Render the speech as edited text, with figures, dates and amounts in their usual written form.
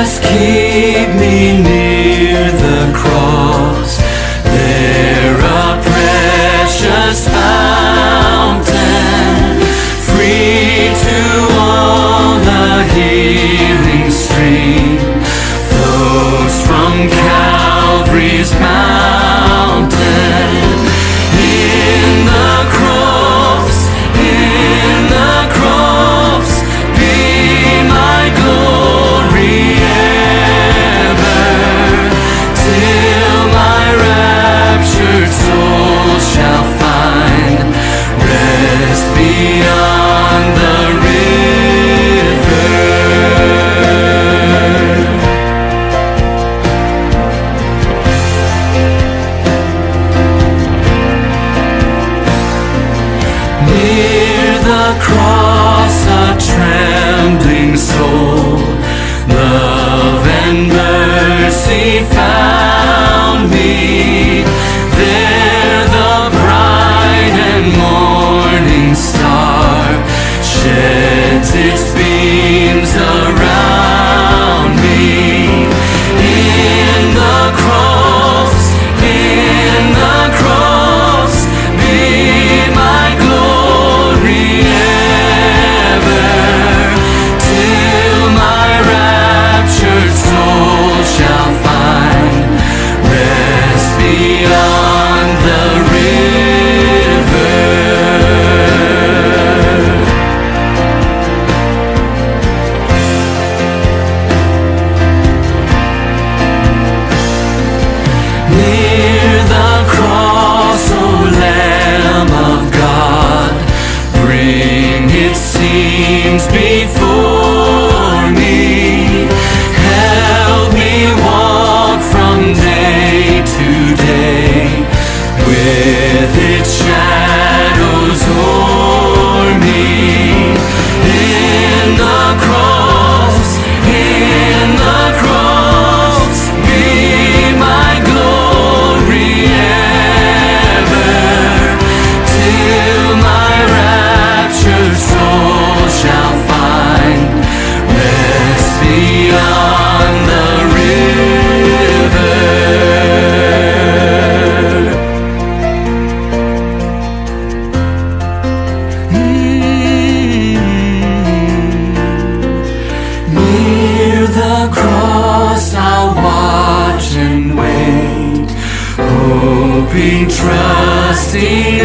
Just keep me near the cross, there a precious fountain, free to all the healing stream, flows from Calvary's mountain. In the cross, be my glory ever, till my raptured soul shall find rest beyond the river. Near the cross a trembling soul, love and mercy found me. There the bright and morning star sheds its beams around me. In the cross, be my glory ever, till my raptured soul shall find rest beyond the river. Near the cross, O Lamb of God, bring its scenes before me. Help me walk from day to day, with its shadows o'er me. In the cross, be my glory ever, till my raptured soul shall find rest beyond the river. Near the cross I'll watch and wait, hoping, trusting